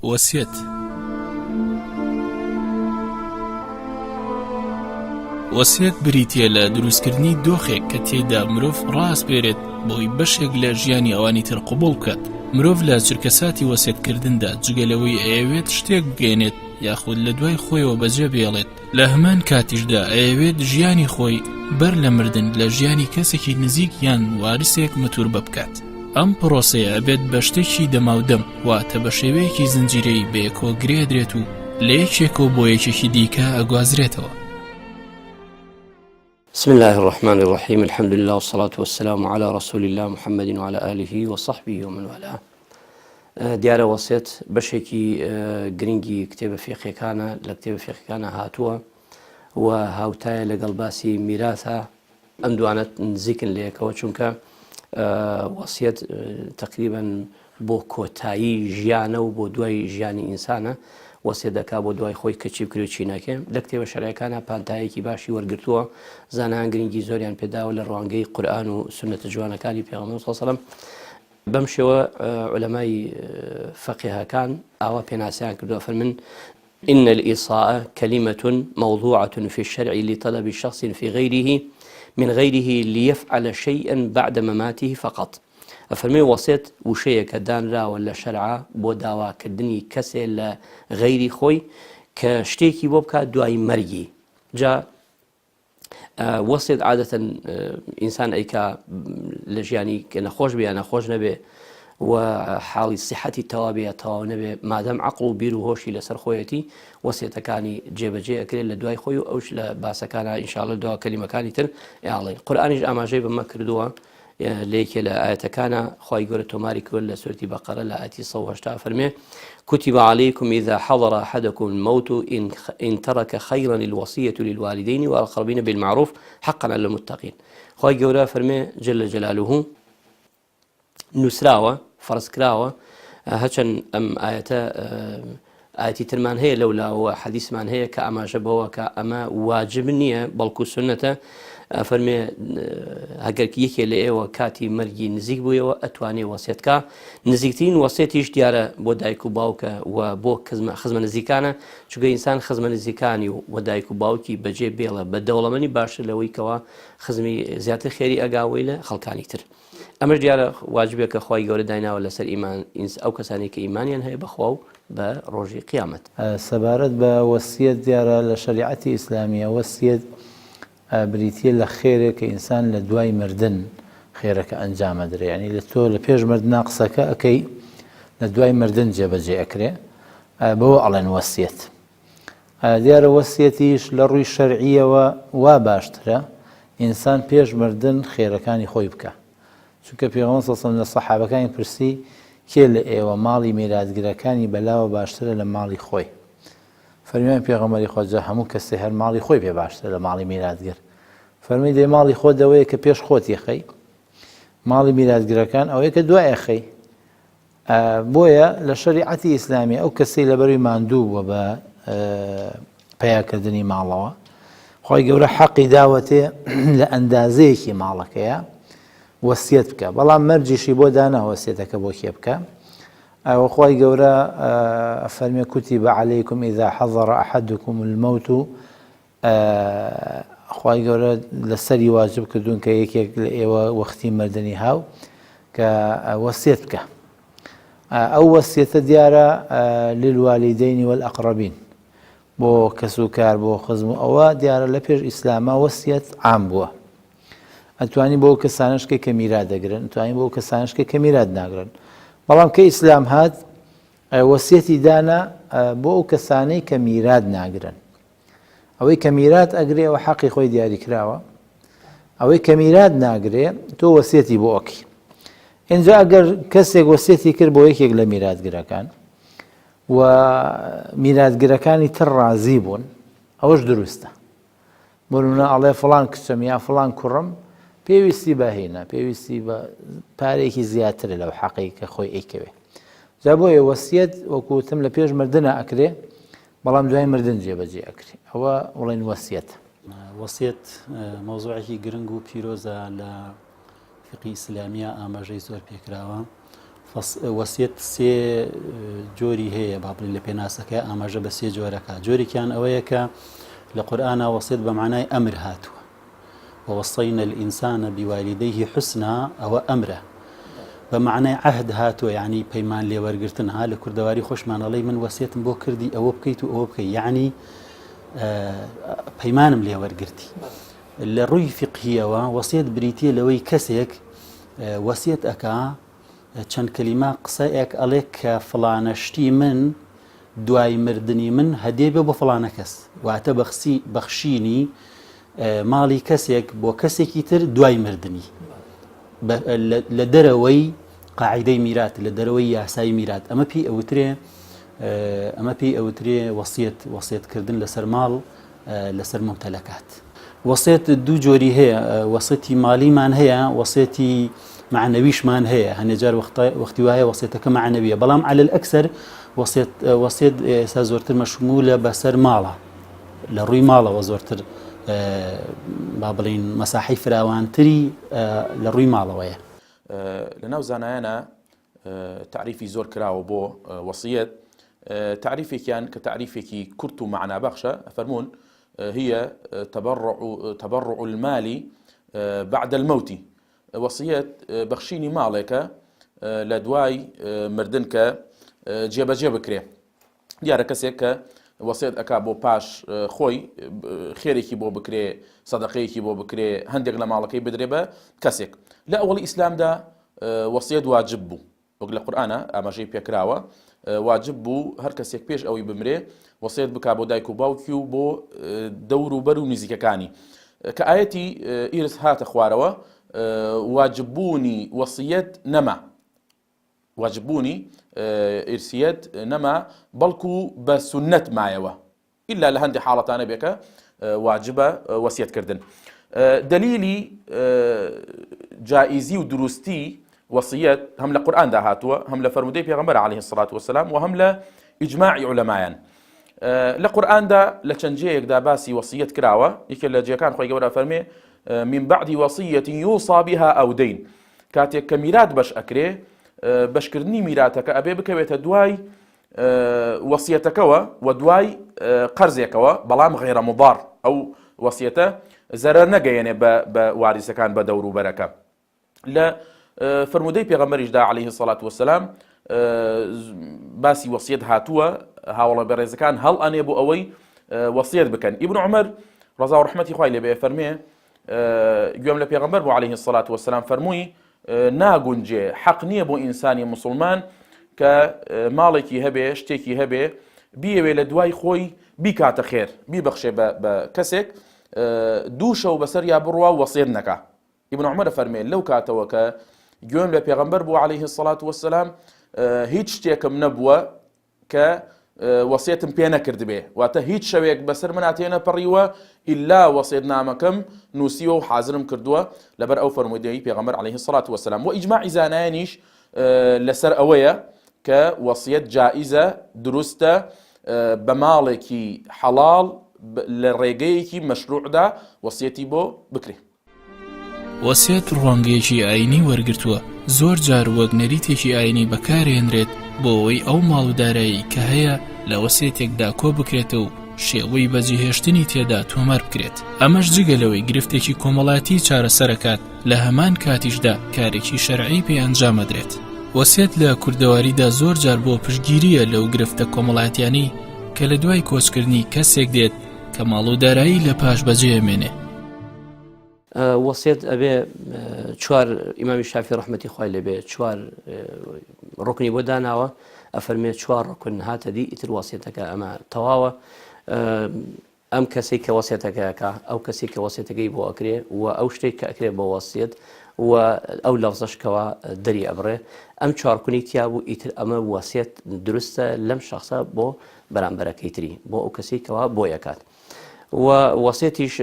وەسیەت وەسیەت بریتیە لە دروستکردنی دۆخێک کە تێیدا مرۆڤ ڕاستپێرێت بۆی بەشێک لە ژیانی ئەوانی تر قبوڵ بکات. مرۆڤ لە چرکەساتی وەسیەتکردندا جگەلەوەی ئەیەوێت شتێک بگەێنێت یاخود لە دوای خۆیەوە بەجێ بێڵێت، لە هەمان کاتیشدا ئەیەوێت ژیانی خۆی بەر لە مردن لە ژیانی کەسێکی نزیک یان وارسێک مەتور بکات. ئەم پرۆسەیە ئەبێت بە شتێکی دەماودەم واتە بە شێوەیەکی زنجیرەی بەیەکەوە گرێدرێت و لە یەکێکەوە بۆ یەکێکی دیکە ئەگوازرێتەوە. بسم الله الرحمن الرحيم. الحمد لله والصلاة والسلام على رسول الله محمد وعلى آله وصحبه ومن والاه. دیارە وەسیەت بەشێکی گرنگی کتێبە فیقهیەکانە لە کتێبە فیقهیەکانە هاتووە و هاوتایە لەگەڵ باسی میراثە. ئەم دوانەت نزیکن لە یەکەوە چونکە وەسیەت تقریبا بۆ کۆتایی ژیانە و بۆ دوای ژیانی ئینسانە وەسیەت دەکا بۆ دوای خۆی کەچی بکرێت چی ناکێ. لە کتێبە شەرعیەکانە پانتایەکی باشی وەرگرتووە، زانایان گرنگی زۆریان پێداوە لە ڕوانگەی قورئان و سنەتە جوانەکانی پێغەمبەر صلی الله علیه و سلم. بەم شێوە عولەمای فەقیهەکان ئاوا پێناسیان کردووە، فەرمن إن الإيصاء كلمة موضوعة في الشرع لطلب شخص في غيره من غيره ليفعل شيئا بعد مماته فقط. فەرمێ وەسیەت وشەیەکە دانراوە لە شەرعا بۆ داواکردنی کەسێ لە غەیری خۆی کە شتێکی بۆ بکات دوای مەرگی. جا وەسیەت عادەتەن ئینسان ئەیکا لە ژیانی کە نەخۆش بێ یا نەخۆش نەبێ و حاڵی سیحەتی تەوا بێ یا تەواو نەبێ، مادەم عەقڵ و بیر و هۆشی لەسەر خۆیەتی وەسیەتەکانی جێبەجێ ئەکرێت لە دوای خۆی و ئەوش لە باسەکانە ئینشاءڵڵا دوای کەلیمەکانی تر ئاڵێن. قورئانیش ئاماژەی بەمە کردووە لەیەکێ لە ئاەتەکانە خوای گەورە تۆماری کرد لە سورەتی بەقەرە لە ئاەتی 180 فەرمێ كتب عليكم إذا حضر أحدكم الموت إن ترك خيرا الوصية للوالدين والأقربين بالمعروف حقا على المتقين. خوای گەورە فەرمێ جل جلاله نووسراوە فەرز کراوە، هەرچەند ئەم ئاەتی ترمان هەیە لەولاوە حەدیثمان هەیە کە ئاماژە بەوە کە ئەمە واجب نییە بەڵکو سنەتە. فەرمێ ئەگەر یەکێ لە ئێوە کاتی مەرگی نزیک بوویەوە ئەتوانێ وەسیەتکە. نزیکترین وەسیەتیش دیارە بۆ دایک و باوکە و بۆ خزمە نزیکانە، چونکە ئینسان خزمە نزیکانی و دایک و باوکی بەجێ بێڵە بە دەوڵەمەنی باشتر لەوەی کەوە خزمی زیاتر خێری ئەگاوەی لە خەڵکانی تر. ئەمەش دیارە واجبێکە خوای گەورە دایناوە لەسەر ئیمان ئەو کەسانی کە ئیمانیان هەیە بەخوا و بە ڕۆژی قیامەت. سەبارەت بە وەسیەت دیارە لە شەریعەتی ئیسلامیە وەسیەت بریتیە لە خێرێک کە ئینسان لە دوای مردن خێرەکە ئەنجامە درێ، ینی لە تۆ لە پێش مردنا قسەکە ئەەکەی لە دوای مردن جێبەجێ ئەکرێ، بەوە ئەڵێن وەسیەت. دیارە وەسیەتیش لە ڕووی شەرعیەوە وا باشترە ئینسان پێش مردن خێرەکانی خۆی بکە، چونکە پێغەمبەر صلی الله علیه و سلم لە سەحابەکانی پرسی کێ لە ئێوە ماڵی میراثگرەکانی بەلاوە باشترە لە ماڵی خۆی؟ فەرمیان پێغەمبەری خوا جا هەموو کەسێ هەر ماڵی خۆی پێ باشترە لە ماڵی میراثگەر. فەرمی دێ ماڵی خۆت ئەوەیە کە پێش خۆت یەخەی، ماڵی میراثگرەکان ئەوەیە کە دوای یەخەی. بۆیە لە شەریعەتی ئیسلامی ئەو کەسەی لەبەروی ماندوو بووە بە پەیاکردنی ماڵەوە، خوای گەورە حەقی داوەتێ لە ئەندازەیەکی ماڵەکەیە وەسیەت بکە، بەڵام مەرجیشی بۆ دانا وەسیەتەکە بۆ کێ بکە. وخوای گەورە فەرمێ كتب عليكم إذا حضر أحدكم الموت، خوای گەورە لەسەری واجب کردوون کە یەکێک لە ئێوە وەختی مردنی هاو کە وەسیەت بکە. ئەو وەسیەتە دیارە للوالدین والأقربین، بۆ کەس و کار بۆ خزم، ئەوە دیارە لە پێش ئیسلاما وەسیەت عام بووە. ئەتوانی بۆ کەسانشکە کە میرات دەگرن، ئەتوانی بۆ کەسانشکە کە میرات ناگرن، بەڵام کە ئیسلام هات وەسیەتی دانا بۆ ئەو کەسانەی کە میرات ناگرن. ئەوەی کە میرات ئەگرێ ئەوە حەقی خۆی دیاری کراوە، ئەوەی کە میرات ناگرێ تۆ وەسیەتی بۆ ئەوکی. ئینجا ئەگەر کەسێک وەسیەتی کرد بۆ یەکێک لە میراتگرەکان و میراتگرەکانی تر ڕازی بوون، ئەوەش دروستە. بۆ نمونە ئەڵێ فڵان کچەم یا فڵان کوڕم پێویستی بەهێنە، پێویستی بە پارێکی زیاترە لەو حەقی کە خۆی ئەیکەوێ. جا بۆیە وەسیەت وەکوتم لە پێش مردنە ئەکرێ، بەڵام دوای مردن جێبەجێ ئەکرێ، ئەوە وڵێن وەسیەت. وەسیەت مەوزوعێکی گرنگ و پیرۆزە لە فقی ئیسلامیە، ئاماژەی زۆر پێکراوە. وەسیەت سێ جۆری هەیە با بڵین لە پێناسەکە ئاماژە بە سێ جۆرەکە. جۆرێکیان ئەوەیە کە لە قورئانە وەسیەت بە معنای ئەمر هاتووە، ووصينا الإنسان بوالديه حسنا أو أمره بمعنى عهد هاتو يعني بيمان لي ورقرتنها لكردواري خوش مان الله من وصية بو كردي أو بكيت أو بكي يعني بيمانم لي ورقرتي الروي فقهية ووصية بريتية لوي كسيك وصية أكا چەند کلمە قسەیەک ئەڵێک کە فڵانەشتی من دوای مردنی من هەدیە بێ بۆ فڵانە کەس، واتە بەخشینی ماڵی کەسێک بۆ کەسێکی تر دوای مردنی لە دەرەوەی قاعیدەی میرات، لە دەرەوەی یاسای میرات. ئەمە پێی ئەوترێ وەسیەتکردن لەسەر ماڵ لەسەر ممتەلەکات. وەسیەت دوو جۆری هەیە، وەسیەتی مالیمان هەیە، وەسیەتی معنەویشمان هەیە. هەنێجار وەختی وایە وەسیەتەکە معنەویە، بەڵام على الأكثر وەسیەت ئێستا زۆرتر مەشمولە بەسەر ماڵە، لە ڕووی ماڵەوە زۆرتر با بڵین مەساحی فراوانتری لە ڕووی ماڵەوەیە. لەناو زانایانە تعریفی زۆر کراوە بۆ وەسیەت. تعریفێکیان کە تعریفێکی کورت و معنابەخشە ئەفەرمون هي تبرع المال بعد الموت. وەسیەت بەخشینی ماڵێکە لە دوای مردن کە جێبەجێ بکرێ. دیارە کەسێک کە وەسیەت ئەکا بۆ پاش خۆی خێرێکی بۆ بکرێ، سەدەقەیەکی بۆ بکرێ، هەندێک لە ماڵەکەی بدرێ بە کەسێک. لە ئەوڵی ئیسلامدا وەسیەت واجب بوو، وەک لە قورئانە ئاماژەی پێکراوە، واجب بوو هەر کەسێک پێش ئەوەی بمرێ وەسیەت بکا بۆ دایک و باوکی و بۆ دەور و بەر و نزیکەکانی. کە ئاەتی ئیرث هاتە خوارەوە واجببوونی وەسیەت نەما، واجببوونی ئیرسیەت نەما، بەڵکو بە سونەت مایەوە، ئیلا لە هەندێک حاڵەتانە بێکە واجبە وەسیەتکردن. دلیلی جائزی و دروستی وەسیەت هەم لە قورئاندا هاتووە، هەم لە فەرمودەی پێغەمبەر عەلەیهی السەڵات وەسەلام، و هەم لە ئیجماعی عولەمایان. لە قورئاندا لە چەند جێیەکدا باسی وەسیەت کراوە. یەکێک لە جێیەکان خۆی گەورە فەرمێ من بعد وصية يوصى بها أو دين. كاتێک کە میرات بەش ئەکرێ، بەشکردنی میراتەکە ئەبێ بکەوێتە دوای وەسیەتەکەوە و دوای قەرزێکەوە، بەڵام غێرە مضار، ئەو وەسیەتە زەرەر نەگەیەنێ بە واریسەکان بە دەور و بەرەکە. لە فەرمودەی پێغەمبەریشدا عەلەیهی السەڵات وەسەلام باسی وەسیەت هاتووە، هاوڵە بەڕێزەکان هەڵ ئەنێ بۆ ئەوەی وەسیەت بکەن. ئیبن عومەر ڕەزا و ڕەحمەتی خوای لێبێ فەرمێ گوێم لە پێغەمبەر بۆ عەلەیهی السەڵات وەسەلام فەرمووی ناگونجێ، حەق نییە بۆ ئینسانی مسلمان کە ماڵێکی هەبێ، شتێکی هەبێ، بیەوێ لە دوای خۆی بیکاتە خێر، بیبەخشێ بە کەسێک، دوو شەو بەسەر یا بڕوا وەسیەت نەکا. ئیبن عومەر فەرمێ لەو کاتەوە کە گوێم لە پێغەمبەر بۆ عەلەیهی السەڵات وەسەلام هیچ شتێکم نەبووە کە وەسیەتم پێ نەکرد بێ، واتە هیچ شەوێک بەسەر من هاتێنە پەڕیوە ئیلا وەسیەتنامەکەم نووسیوە و حازرم کردووە لەبەر ئەو فەرمودەی پێغەمبەر عەلەیهی السەڵات وەسەلام. و ئیجماعی زانایانیش لەسەر ئەوەیە کە وەسیەت جائزە، دروستە، بە ماڵێکی حەڵاڵ لە ڕێگەیەکی مەشروعدا وەسیەتی بۆ بکرێ. وەسیەت ڕوانگەیەکی ئاینی وەرگرتووە، زۆر جار وەک نەریتێکی ئاینی بەکارهێنرێت بۆ ئەوەی ئەو ماڵ و دارایی کە هەیە لە وەسیەتێکدا کۆ بکرێتەوە و شێوەی بەجێهێشتنی تێدا تۆمار بکرێت. ئەمەش جگەلەوەی گرفتێکی کۆمەڵاتی چارەسەرەکات، لە هەمان کاتیشدا کارێکی شەرعی پێ ئەنجامەدرێت. وەسیەت لە کوردەواریدا زۆر جار بۆ پشتگیریە لەو گرفتە کۆمەڵاتیانی کە لە دوای کۆچکردنی کەسێک دێت کە ماڵ و دارایی لە پاش بەجێهێمێنێ. وەسیەت ئەبێ چوار، ئیمامی شافعی ڕەحمەتی خوای لێبێ چوار ڕوکنی بۆ داناوە، ئەفەرمێ چوار ڕوکن هاتە دی ئیتر وەسیەتەکە ئەمە تەواوە. ئەم کەسێک کە وەسیەتەکەیەکە، ئەو کەسێک کە وەسیەتەکەی بۆ ئەکرێ و ئەو شتێک کە ئەکرێ بۆ وەسیەت و ئەو لەفزەشکەوە دەری ئەبڕێ، ئەم چوارکونی تیا بوو ئیتر ئەمە وەسیەت دروستە لەم شەخصە بۆ بەرامبەرەکەی تری، بۆ ئەو کەسێکەوە بۆ یەکات. و وەسیەتیش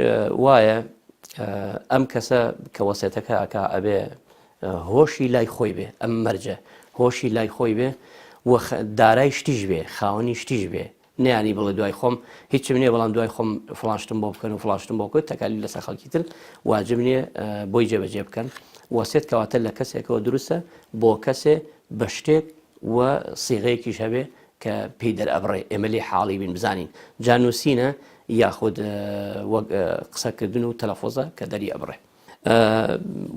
وایە ئەم کەسە کە وەسیەتەکە ئەکا ئەبێ هۆشی لای خۆی بێ، ئەم مەرجە هۆشی لای خۆی بێ و دارای شتیش بێ، خاوەنی شتیش بێ، نەیانی بڵێ دوای خۆم هیچم نییە بەڵام دوای خۆم فڵانشتم بۆ بکەن و فڵانشتم بۆ بکەن، تەکالی لەسەر خەڵکی تر واجب نییە بۆی جێبەجێ بکەن. وەسیەت کەواتە لە کەسێکەوە دروستە بۆ کەسێ بە شتێک و سیغەیەکیش هەبێ کە پێی دەرئەبڕێ ئێمە لێ حاڵی بین بزانین جانوسینە یاخود وەک قسەکردن و تەلەفۆزە کە دەری ئەبڕێ.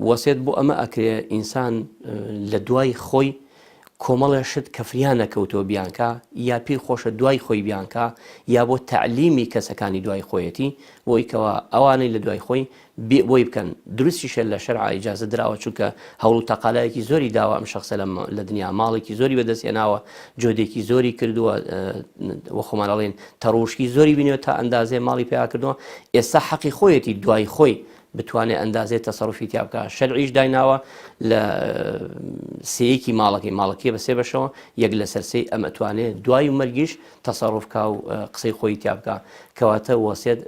وەسیەت بۆ ئەمە ئەکرێ ئینسان لە دوای خۆی کۆمەڵە شت کە فریان نەکەوتەوە بیانکە یا پێی خۆشە دوای خۆی بیانکە یا بۆ تعلیمی کەسەکانی دوای خۆیەتی بۆی کەەوە ئەوانەی لە دوای خۆی بۆی بکەن دروستیشە لە شەرع ئیجازە درراوە چونکە هەوڵ و تەقالایەکی زۆری داوە ئەم شخصە لە دنیا ماڵێکی زۆری بەدەستێناوە جۆدێکی زۆری کردووە وە خۆمانەڵێن تەڕۆشکی زۆری بینێت تا ئەندازێ ماڵی پێیا کردووە ئێستا حەقی خۆیەتی دوای خۆی بتوانێت ئەندازێت تەسەڕوفی تیا بکە شەرعیش دایناوە لە سەیەکی ماڵەکەی بە سێ بەشەوە یەک لە سەرسەی ئەم ئەتوانێت دوای مەرگیش تەسەڕوفکە و قسەی خۆی تیا بکە کەواتە وەسیەت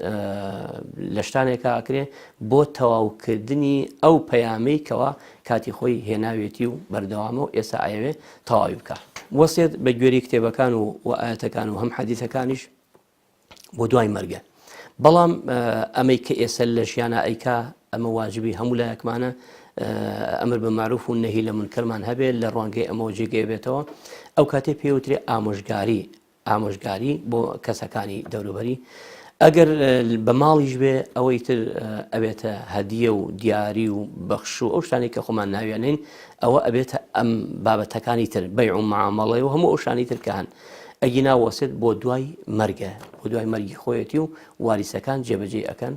لە شتانێکە ئەکرێ بۆ تەواوکردنی ئەو پەیامەی کەەوە کاتی خۆی هێناوێتی و بەردەوامە و ئێستا ئاوێ تەواوی بکە. وەسیەت بە گوێری کتێبەکان و ئاەتەکان و هەم حەدیثەکانیش بۆ دوای مەرگە. بەڵام ئەمەی کە ئێستا لە ژیانە ئەیکا ئەمە واجبی هەموو لایەکمانە ئەمر بە معروف و نەهی لە منکەرمان هەبێت لە ڕوانگەی ئەمەوە جێگەی بێتەوە ئەو کاتێ پێوترێ ئامۆژگاری بۆ کەسەکانی دەوروبەری ئەگەر بە ماڵیش بێ ئەوەی تر ئەبێتە هەدیە و دیاری و بەخش و ئەو شتانی کە خۆمان ناویانین ئەوە ئەبێتە ئەم بابەتەکانی تر بەیع و معامەڵەی و هەموو ئەو شتانی تر کە هەن ئەگینا وەسیەت بۆ دوای مەرگە بۆ دوای مەرگی خۆیەتی و واریسەکان جێبەجێ ئەکەن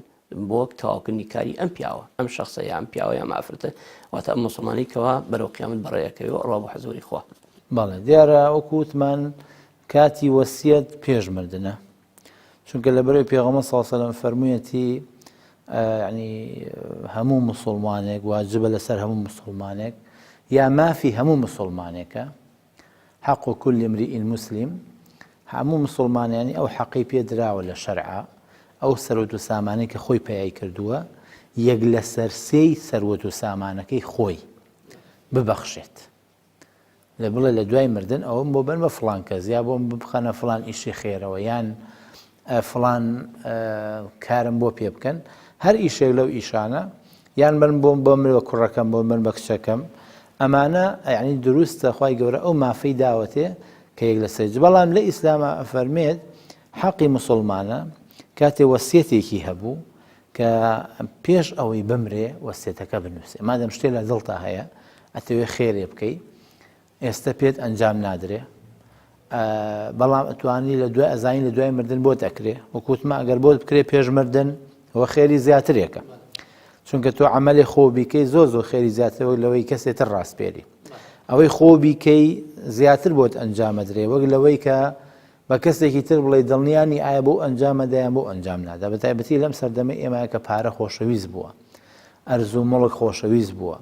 بۆ تەواوکردنی کاری ئەم پیاوە ئەم شخصە یا ئەم پیاوە یا مافرەتە واتە ئەم مسلمانی کەوا بەرەو قیامەت بەڕێیەکەوێ ڕوا بۆ حەزوری خوا. بەڵێ دیارە وەکووتمان کاتی وەسیەت پێش مردنە چونکە لە بەرەوەی پێغەمبەر صلی الله علیه و سلم فەرموویەتی یعنی هەموو مسلمانێک واجبە لەسەر هەموو مسلمانێک یا مافی هەموو مسلمانێکە حق كل امرئ مسلم هەموو مسلمانیانی ئەو حەقی پێ دراوە لە شەرعە ئەو سەرۆت و سامانەی کە خۆی پەیای کردووە یەک لە سەرسێی سەروەت و سامانەکەی خۆی ببەخشێت لە بڵێ لە دوای مردن ئەوم بۆ بن بە فڵان کەس یا بۆم بخەنە فڵان ئیشی خێرەوە یان فڵان کارم بۆ پێ بکەن هەر ئیشێک لەو ئیشانە یان بن بۆم بۆ مرۆ کوڕەکەم بۆ من بە کچەکەم ئەمانە یعنی دروستە خوای گەورە ئەو مافەی داوەتێ کە یەک لە سەرج بەڵام لە ئیسلامە ئەفەرمێت حەقی مسلمانە کاتێ وەسیەتێکی هەبوو کە پێش ئەوەی بمرێ وەسیەتەکە بنووسێ مادەم شتێ لە دڵتا هەیە ئەتەوێ خێرێ بکەی ئێستا پێت ئەنجام نادرێ بەڵام ئەتوانی لە دوای ئەزانی لە دوای مردن بۆ دەکرێ وەکوتمە ئەگەر بۆت بکرێ پێش مردن وە خێری زیاترێکە چونکە تۆ عەمەلی خۆ بیکەی زۆر خێری زیاتر وەک لەوەی کەسێتر ڕاستپێری ئەوەی خۆ بیکەی زیاتر بۆت ئەنجامەدرێ وەک لەوەی کە بە کەسێکی تر بڵێ دڵنیانی ئایا بۆ ئەنجامەدایان بۆ ئەنجام نادا بە تایبەتی لەم سەردەمە ئێمە کە پارە خۆشەویست بووە ئەرزوو مڵک خۆشەویست بووە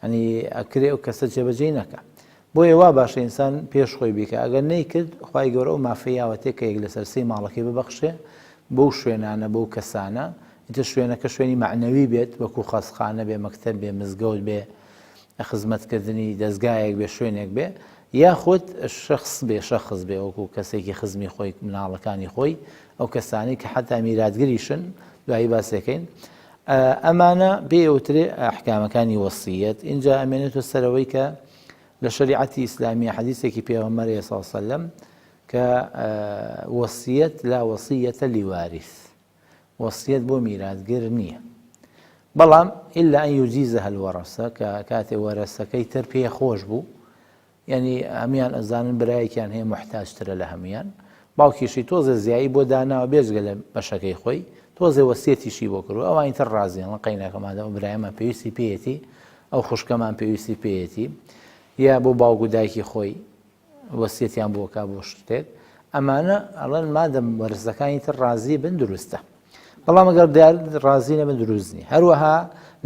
ئەنی ئەکرێ و کەسە جێبەجێ نەکە بۆیە وا باشە ئینسان پێش خۆی بیکە ئەگەر نەیکرد خوای گەورە و مافەیاوەتێک کە یەک لە سەرسەی ماڵەکەی ببەخشێ بەو شوێنانە بەو کەسانە ئیتر شوێنەکە شوێنی معنەوی بێت وەکو خەسخانە بێ مەکتەب بێ مزگەوت بێ خزمەتکردنی دەستگایەک بێ شوێنێک بێ یاخود شخص بێ وەکو کەسێکی خزمی خۆی مناڵەکانی خۆی ئەو کەسانی کە حتا میراتگریشن دوایی باسەکەین ئەمانە بێوترێ ئەحکامەکانی وەسیەت اینجا ئەمێنێتە سەرەوەی کە لە شریعەتی ئیسلامی حەدیثێکی پێغەمبەر صلی الله علیه وسلم کە وەسیەت لا وەسیەتە لیوارث وەسیەت بۆ میراتگر نییە بەڵام ئیلا ئەن یوجیزەها الوەرەسە کە کاتێ وەرەسەکەی تر پێ خۆش بوو یعنی هەمیان ئەزانن برایەکیان هەیە محتاجترە لە هەمویان باوکیشی تۆزە زیایی بۆ داناوە بێژگە لە بەشەکەی خۆی تۆزێ وەسیەتیشی بۆ کردو ئەوانی تر ڕازیان لە قەینەکەماندا ئەو برایەمە پێویستی پێیەتی ئەو خوشکەمان پێویستی پێیەتی یا بۆ باوک و دایکی خۆی وەسیەتیان بۆکا بۆ شتێک ئەمانە ئەڵەن مادەم وەرزەکانی تر ڕازی بن دروستە بەڵام ئەگەر ڕازی نەبن دروست نییە هەروەها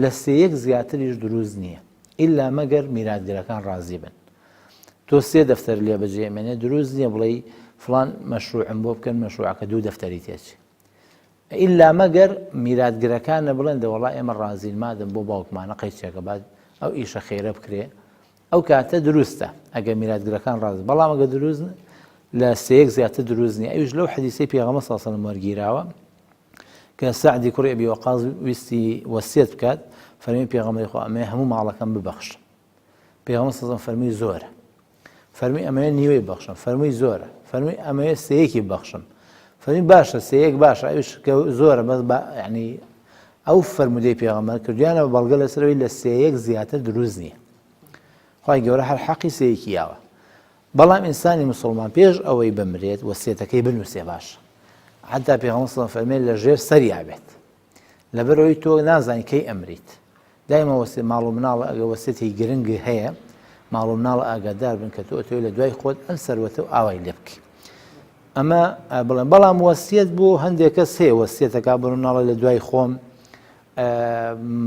لە سێیەک زیاتریش دروست نییە ئیلا مەگەر میراتگرەکان ڕازی بن تۆ سێ دەفتەر لێ بەجێمێنێ دروست نییە بڵێ فڵان مەشروعم بۆ بکەن مەشروعەکە دوو دەفتەری تێچی ئیلا مەگەر میراتگرەکانە بڵێن دەوەڵای ئێمە ڕازین مادەم بۆ باوکمانە قەیچێکە بعد ئەو ئیشە خێرە بکرێ ئەو کاتە دروستە ئەگەر میراتگرەکان ڕازن بەڵام ئەگە دروست لە سێیەک زیاتر دروست نییە ئەوش لەو حەدیثەی پێغەمبەر صلی الله علیه وسلم وەرگیراوە کە سەعدی کوڕی ئەبی وەقاص ویستی وەسیەت بکات فەرمی پێغەمبەری خوا ئەمێ هەموو ماڵەکەم ببەخش پێغەمبەر صلی الله علیه وسلم فەرمی زۆرە فەرمی ئەمەیە نیوەی بەخشم، فەرمووی زۆرە، فەرمووی ئەمەیە سەیەکی بەخشم، فەرمی باشە سەیەک باشە ئەوش کە زۆرە بەس ینی ئەو فەرمودەی پێغەمبەر کردویانە بەڵگە لەسەرەوەی لە سەیەک زیاتر دروست نییە. خوای گەورە هەر حەقی سەیەکی یاوە. بەڵام ئینسانی مسلمان پێش ئەوەی بمرێت وەسیەتەکەی بنووسێ باشە. حتا پێغەمبەر سەڵەم فەرمێت لە ژێر سەریا بێت، لەبەرەوەی تۆ نازانی کەی ئەمریت. دایما ماڵ و مناڵ ئەگە وەسیەتی گرنگ هەیە، ماڵ و مناڵ ئاگادار بن کە تۆ لە دوای خۆت ئەم سەروەتە و ئاوای لێ بکەی. ئەمە بڵێن بەڵام وەسیەت بۆ هەندێک کەس هەیە وەسیەتەکە بڕ مناڵە لە دوای خۆم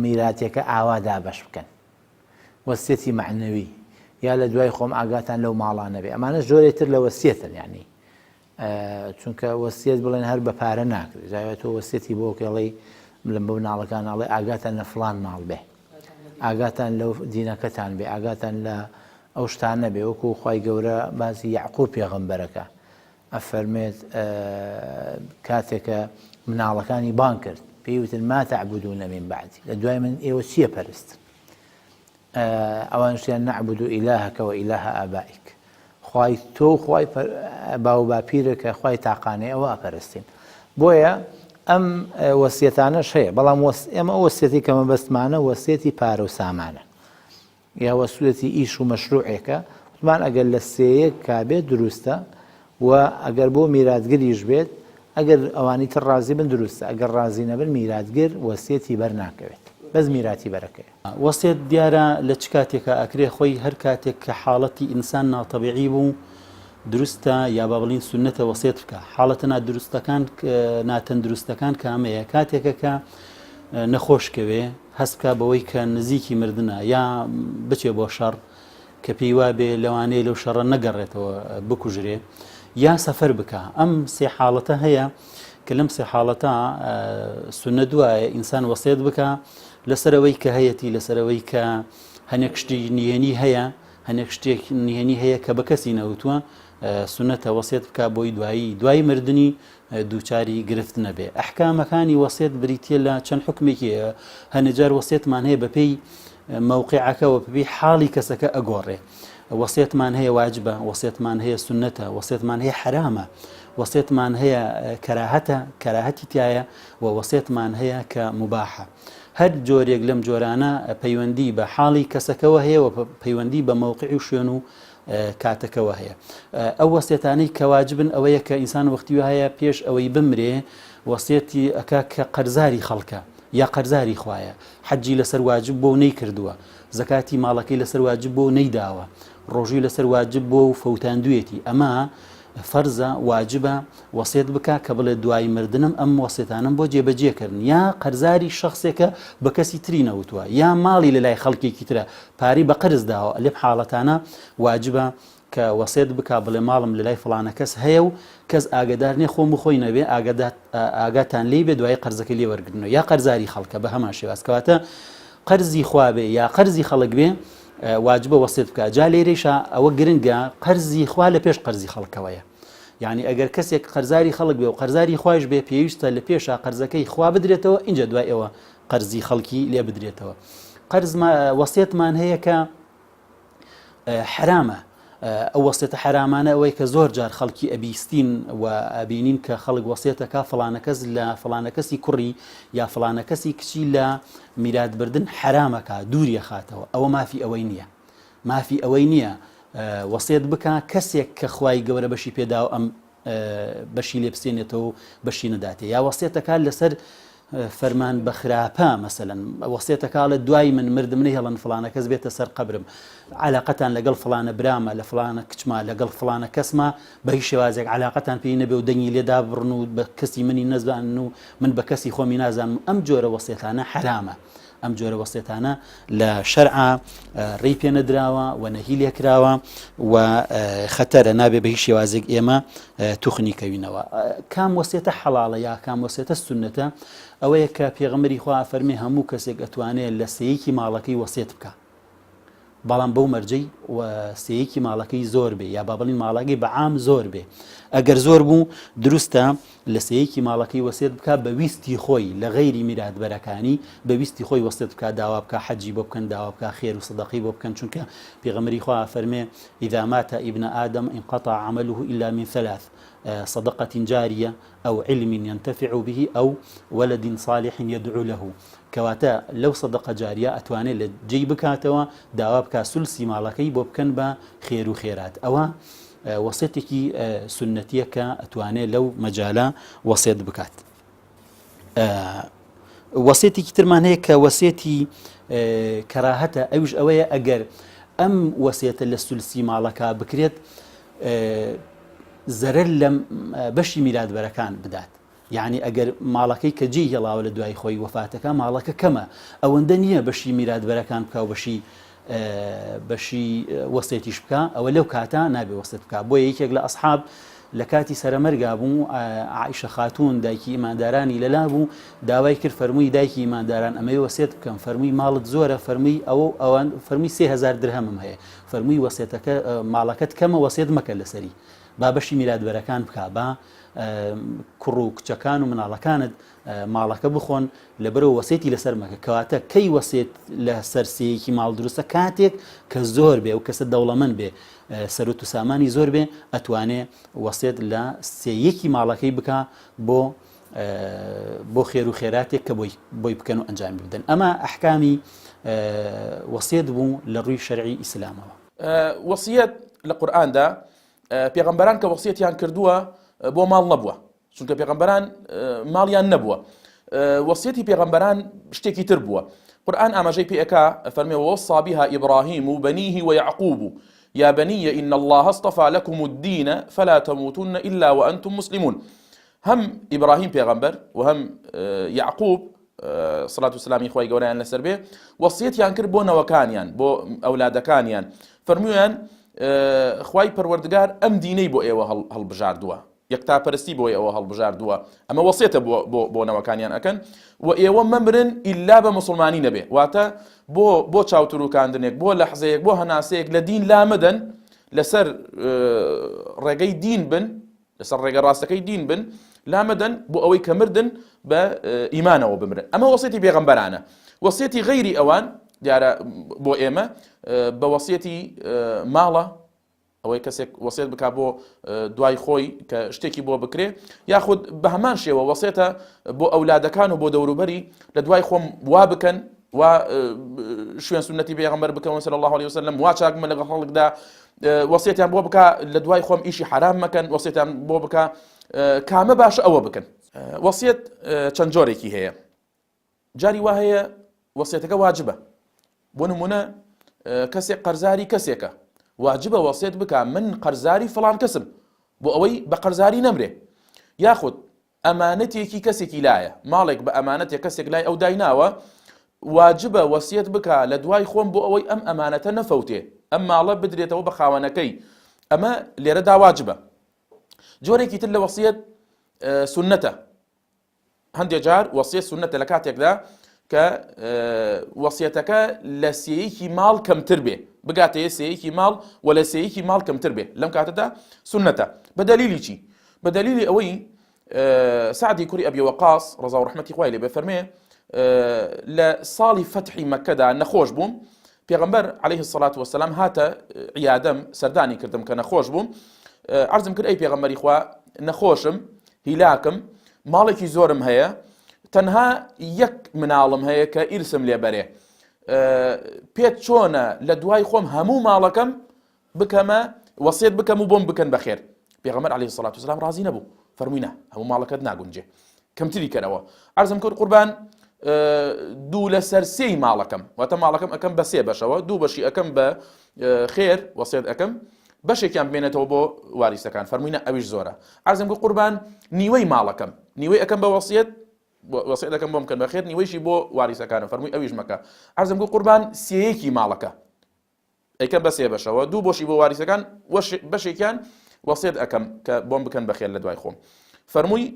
میراتێکە ئاوادا بەش بکەن، وەسیەتی معنەوی یا لە دوای خۆم ئاگاتان لەو ماڵانە بێ. ئەمانە زۆرێتر لە وەسیەتن، یعنی چونکە وەسیەت بڵێن هەر بە پارە ناکرێت. جاوێت تۆ وەسیەتی بۆ کەڵی لەم بەو ناڵەکان ئەڵێ ئاگاتان لە فڵان ماڵ بێ، ئاگاتان لەو دینەکەتان بێ، ئاگاتان لە ئەو شتانە بێ. وەکو خوای گەورە باسی یعقوب پێغەمبەرەکە ئەفەرمێت کاتێکە مناڵەکانی بان کرد پێیوتن ما تعبدون من بعدی، لە دوای من ئێوە چییە پەرستن؟ ئەوان شتیان نعبد ئیلهەکە و ئیلهە ئابائیک، خوای تۆ خوای باو باپیرەکە خوای تاقانەی ئەوە ئەپەرستین. بۆیە ئەم وەسیەتانەش هەیە، بەڵام ئێمە وەسیەتی کە مەبەستمانە وەسیەتی پارە و سامانە یا وەسیەتی ئیش و مەشروعێکە. وتمان ئەگەر لە سەیەک کابێت دروستە، و ئەگەر بۆ میراتگریش بێت ئەگەر ئەوانی تر ڕازی بن دروستە، ئەگەر ڕازی نەبن میراتگر وەسیەتی بەرناکەوێت، بەس میراتی بەرەکەوێت. وەسیەت دیارە لە چ کاتێکە ئەکرێ خۆی هەر کاتێک کە حاڵەتی ئینسان ناتەبیعی بوو دروستە یا با بڵین سونەتە وەسیەت بکە. حاڵەتە نادروستەکان ناتەندروستەکان کامەیە؟ کاتێکە کە نەخۆشکەوێ هەست بکە بەوەی کە نزیکی مردنە یا بچێ بۆ شەڕ کە پێی وابێ لەوانەیە لەو شەڕە نەگەڕێتەوە بکوژرێ یا سەفەر بکە. ئەم سێ حاڵەتە هەیە کە لەم سێ حاڵەتە سونەت دوایە ئینسان وەسیەت بکە لەسەرەوەی کە هەیەی، لەسەرەوەی کە هەنێک شتی نهێنی هەیە، هەنێک شتێک نهێنی هەیە کە بە کەسی نەوتووە سونەتە وەسیەت بکە بۆی دوای مردنی دووچاری گرفت نەبێ. ئەحکامەکانی وەسیەت بریتیە لە چەند حکمێکی هەنێجار وەسیەتمان هەیە بەپێی مووقعەکەەوە بەپێی حاڵی کەسەکە ئەگۆڕێ. وەسیەتمان هەیە واجبە، وەسیەتمان هەیە سونەتە، وەسیەتمان هەیە حرامە، وەسیەتمان هەیە کەراهەتی تایە، و وەسیەتمان هەیە کە مباحە. هەر جۆرێک لەم جۆرانە پەیوەندی بە حاڵی کەسەکەەوە هەیە و پەیوەندی بە مووقعی و شوێن و کاتەکەەوە هەیە. ئەو وەسیەتانەی کە واجبن ئەوەیە کە ئینسان وەختی هەیە پێش ئەوەی بمرێ وەسیەتی ئەکا کە قەرزاری خەڵکە یا قەرزاری خوایە، حەجی لەسەر واجب بۆ نەیکردووە، زەکاتی ماڵەکەی لەسەر واجب بۆ نەیداوە، ڕۆژووی لەسەر واجب بۆ فەوتاندوێتی. ئەمە فەرزە واجبە وەسیەت بکە کە بڵێ دوای مردنم ئەم وەسیەتانم بۆ جێبەجێکردن، یا قەرزاری شخصێکە بە کەسی تری نەوتووە، یا ماڵی لە لای خەڵکێکی ترە پاری بە قەرز داوە. لێم حاڵەتانە واجبە کە وەسیەت بکە بڵێ ماڵم لە لای فڵانە کەس هەیە و کەس ئاگدار نێ خۆم و خۆی نەبێ ئاگاتان لێ بێ دوای قەرزەکە لێ وەرگرنەوە، یا قەرزاری خەڵکە بە هەمان شێواز کەواتە قەرزی خوا بێ یا قەرزی خەڵک بێ واجبە وەسیەت بکە. جا لێرەیشە ئەوە گرنگە قەرزی خوا لە پێش قەرزی خەڵکەوەیە، یعنی ئەگەر کەسێک قەرزاری خەڵک بێ و قەرزاری خوایش بێ پێویستە لە پێشە قەرزەکەی خوا بدرێتەوە، اینجا دوای ئەوە قەرزی خەڵکی لێ بدرێتەوە. قەرز وەسیەتمان هەیە کە حرامە. ئەو وەسیەتە حرامانە ئەوەی کە زۆر جار خەڵکی ئەبیستین و ئەبینین کە خەڵک وەسیەتەکە فڵانە کەس لە فڵانە کەسی کوڕی یا فڵانە کەسی کچی لە میراتبردن حرامەکە دووریە خاتەوە. ئەوە مافی ئەوەی نییە، مافی ئەوەی نییە. وەسیەت بکە کەسێک کە خوای گەورە بەشی پێداوە ئەم بەشی لێ بستێنێتەوە بەشی نەداتێ، یا وەسیەتەکە لەسەر فەرمان بە خراپە مەسەلەن وەسیەتەکە لە دوای من مردم نەی هەڵەن فڵانە کەس بێتە سەر قەبرم، علاقەتان لەگەڵ فڵانە برامە لە فڵانە کچما لەگەڵ فڵانە کەسمە بە هیچ شێوازێک علاقەتان پێی نەبێ و دەنگی لێدا بڕن و بە کەسی منی نەزانن و من بە کەسی خۆمی نازانم. ئەم جۆرە وەسیەتانە حرامە. ئەم جۆرە وەسیەتانە لە شەرعا ڕێی پێ نەدراوە و نەهی لێکراوە و خەتەرە، نابێ بە هیچ شێوازێک ئێمە توخنی کەوینەوە. کام وەسیەتە حەڵاڵە یا کام وەسیەتە سونەتە؟ ئەوەیە کە پێغەمبەری خوا فەرمی هەموو کەسێک ئەتوانێت لە سەیەکی ماڵەکەی وەسیەت بکە، بەڵام بەو مەرجەی سەیەکی ماڵەکەی زۆر بێ یا با بڵین ماڵەکەی بەعام زۆر بێ ئەگەر زۆر بوو دروستە لە سەیەکی ماڵەکەی وەسیەت بکات بە ویستی خۆی لە غەیری میراتبەرەکانی بە ویستی خۆی وەسیەت بکات داوا بکات حەجی بۆ بکەن داوا بکات خێر و سەدەقەی بۆ بکەن چونکە پێغەمبەری خوا فەرمێ إذا مات ابن آدم انقطع عمله إلا من ثلاث صدقة جارية أو علم ينتفع به أو ولد صالح يدعو له کەواتە لەو سەدەقە جاریە ئەتوانێت لە جێی بکاتەوە داوا بکات سولسی ماڵەکەی بۆ بکەن بە خێر و خێرات ئەوە وەسیەتێکی سنەتیە کە ئەتوانێت لەو مەجالە وەسیەت بکات. وەسیەتێکی ترمان هەیە کە وەسیەتی کەراهەتە ئەوش ئەوەیە ئەگەر ئەم وەسیەتە لە سولسی ماڵەکە بکرێت زەرەر لە بەشی میراتبەرەکان بدات. یعنی ئەگەر ماڵەکەی کە جێی هێڵاوە لە دوای خۆی وەفاتەکە ماڵەکە کەمە ئەوەندە نییە بەشی میراتبەرەکان بکە و بەشی وەسیەتیش بکە ئەوە لەو کاتە نابێ وەسیەت بکە. بۆ یەکێک لە ئەسحاب لە کاتی سەرەمەرگا بوو عائیشە خاتوون دایکی ئیماندارانی لەلا بوو داوای کرد فەرمووی دایکی ئیمانداران ئەمەی وەسیەت بکەم فەرمووی ماڵت زۆرە فەرمووی ئەوان فەرمووی 3000 درهەمم هەیە فەرمووی وەسیەتەکە ماڵەکەت کەمە وەسیەت مەکە لەسەری با بەشی میراتبەرەکان بکە با کوڕ و کچەکان و مناڵەکانت ماڵەکە بخۆن لەبەرەوە وەسیەتی لەسەر مەکە کەواتە کەی وەسیەت لە سەر سەیەکی ماڵ دروستە کاتێک کە زۆر بێ و کەسە دەوڵەمەند بێ سەرۆت و سامانی زۆر بێ ئەتوانێ وەسیەت لە سەیەکی ماڵەکەی بکە بۆ خێر و خێراتێک کە بۆی بکەن و ئەنجام بدەن. ئەمە ئەحکامی وەسیەت بوو لە ڕووی شەرعی ئیسلامەوە. وەسیەت لە قورئاندا پێغەمبەران کە وەسیەتیان کردووە بۆ ماڵ نەبووە چونکە پێغەمبەران ماڵیان نەبووە وەسیەتی پێغەمبەران شتێکی تر بووە. قورئان ئاماژەی پێ ئەکا فەرمێ ووصى بها إبراهيم وبنيه ويعقوب يا بني إن الله اصطفى لكم الدين فلا تموتن إلا وأنتم مسلمون. هم إبراهيم پێغەمبەر وهم يعقوب صلاة والسلام خوای گەورەیان لەسەر بێ وەسیەتیان کرد بۆ نەوەکانیان بۆ ئەولادەکانیان فەرموویان خوای پەروەردگار ئەم دینەی بۆ ئێوە هەڵبژاردووە یەکتاپەرستی بۆی ئەوە هەڵبژاردووە ئەمە وەسیەتە بۆ نەوەکانیان ئەکەن و ئێوە مەمرن ئیلا بە مسلمانی نەبێ واتە بۆ چاوتروکاندنێک بۆ لەحزەیەک بۆ هەناسەیەک لە دین لامەدەن لەسەر ڕێگەی دین بن لەسەر ڕێگە ڕاستەکەی دین بن لامەدەن بۆ ئەوەی کە مردن بە ئیمانەوە بمرن. ئەمە وەسیەتی پێغەمبەرانە. وەسیەتی غەیری ئەوان دیارە بۆ ئێمە بە وەسیەتی ماڵە ئەوەی کەسێک وەسیەت بک بۆ دوای خۆی کە شتێکی بۆ بکرێ یاخود بە هەمان شێوە وەسیەتە بۆ ئەولادەکان و بۆ دەوروبەری لە دوای خۆم وا بکەن و شوێن سنەتی پێغەمبەر بکەن صلی الله علیه وسلم وا چاکمە لەگەڵ خەڵکدا وەسیەتیان بۆ بکە لە دوای خۆم ئیشی حرام مەکەن وەسیەتیان بۆ بکە کامە باشە ئەوە بکەن. وەسیەت چەند جۆرێکی هەیە. جاری وا هەیە وەسیەتەکە واجبە بۆ نمونە کەسێک قەرزاری کەسێکە واجبە وەسیەت بکە من قەرزاری فڵان کەسم بۆ ئەوەی بە قەرزاری نەمرێ یاخود ئەمانەتێکی کەسێکی لایە ماڵێک بە ئەمانەتێک کەسێک لای ئەو دایناوە واجبە وەسیەت بکە لە دوای خۆم بۆ ئەوەی ئەم ئەمانەتە نەفەوتێ ئەم ماڵە بدرێتەوە بە خاوەنەکەی ئەمە لێرەدا واجبە. جۆرێکی تر لە وەسیەت سنەتە هەندێک جار وەسیەت سنەتە لە کاتێکدا کە وەسیەتەکە لە سێیەکی ماڵ کەمتر بێ بگاتەیە سێیەکی ماڵ و لە سێیەکی ماڵ کەمتر بێ لەم کاتەدا سنەتە. بە دەلیلی چی؟ بە دەلیلی ئەوەی سعدی کوڕی ئەبی وەقاص ڕەزا و ڕەحمەتی خوای لێ بێ فەرمێ لە ساڵی فەتحی مەکەدا نەخۆش بووم پێغەمبەر عەلەیه السەڵات وەسەلام هاتە عیادەم سەردانی کردم کە نەخۆش بووم عەرزم کرد ئەی پێغەمبەری خوا نەخۆشم هیلاکم ماڵێکی زۆرم هەیە تەنها یەک مناڵم هەیە کە ئیرسم لێبەرێ پێت چۆنە لە دوای خۆم هەموو ماڵەکەم بکەمە وەسیەت بکەم و بۆم بکەن بەخێر. پێغەمبەر عەلەیه السەڵات وسەلام ڕازی نەبوو فەرمووی نا هەموو ماڵەکەت ناگونجێ کەمتری کەرەوە. عەرزم کرد قوربان 2 لەسەر 3 ماڵەکەم واتە ماڵەکەم ئەەکەم بە 3 بەشەوە 2 بەشی ئەەکەم بە خێر وەسیەت ئەەکەم بەشێکیان بمێنێتەوە بۆ واریسەکان فەرمووی نا ئەویش زۆرە. عەرزم کرد قوربان نیوەی ماڵەکەم نیوەی ئەەکەم بە وەسیەت وەسیەتەکەم بۆ بکەن بەخێر نیوەیشی بۆ واریسەکانم فەرمووی ئەویش مەکە. عەرزم کرد قوربان سێیەکی ماڵەکە ئەیکەم بە 3 بەشەوە 2 بۆشی بۆ واریسەکان بەشێکیان وەسیەت ئەەکەم کە بۆم بکەن بەخێر لە دوای خۆم. فەرمووی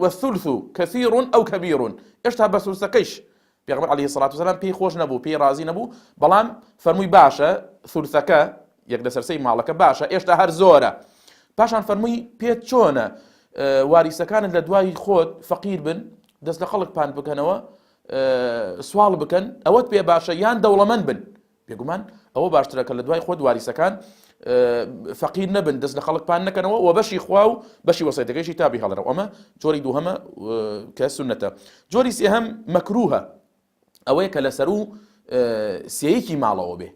والثلث كثير أو كبير ئێشتا بە سوسەکەیش پێغەمبەر عەلەیهی سەڵات وسەلام پێی خۆش نەبوو، پێی رازی نەبوو، بەڵام فەرمووی باشە ثولثەکە یەک لە سەرسەی ماڵەکە باشە، ئێشتا هەر زۆرە. پاشان فەرمووی پێت چۆنە واریسەکانت لە دوای خۆت فەقیر بن، دەست لە خەڵک پان بکەنەوە، سوال بکەن، ئەوەت پێ باشە یان دەوڵەمەند بن؟ بێگومان ئەوە باشترە کە لە دوای خۆت واریسەکان فەقیر نەبن، دەست لە خەڵک پان نەکەنەوە و بەشی خوا و بەشی وەسیەتەکەیشی تابی هەڵەرەوە. ئەمە جۆری دووهەمە کە سونەتە. جۆری سێهەم مەکروهە، ئەوەیە کە لەسەر و سێیەکی ماڵەوە بێ،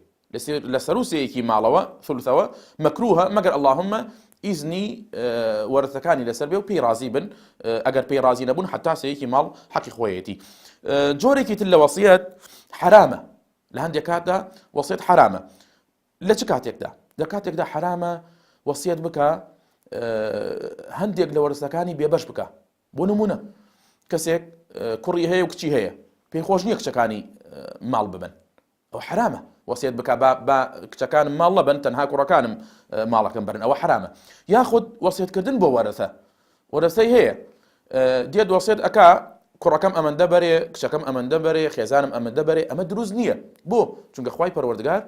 لەسەر و سێیەکی ماڵەوە ثولثەوە مەکروهە، مەگەر ئەڵڵاهوممە ئیزنی وەرثەکانی لەسەر بێ و پێی رازی بن، ئەگەر پێی رازی نەبوون حتا سەیەکی ماڵ حەقی خۆیەتی. جۆرێکی تر لە وەسیەت حرامە، لە هەندێک کاتدا وەسیەت حرامە. لە چ کاتێکدا؟ لە کاتێکدا حرامە وەسیەت بکە هەندێک لە وەرثەکانی بێبەش بکە. بۆ نمونە کەسێک کوڕی هەیە و کچی هەیە، پێی خۆش نییە کچەکانی ماڵ ببن، ئەو حرامە وەسیەت بکە با کچەکانم ماڵ نەبن، تەنها کوڕەکانم ماڵەکەم بەرن، ئەوە حرامە. یاخود وەسیەتکردن بۆ وەرەثەی هەیە، دێت وەسیەت ئەکا کوڕەکەم ئەمەندە بەرێ، کچەکەم ئەمەندە بەرێ، خێزانم ئەمەندە بەرێ، ئەمە دروست نییە. بۆ چونکە خوای پەروەردگار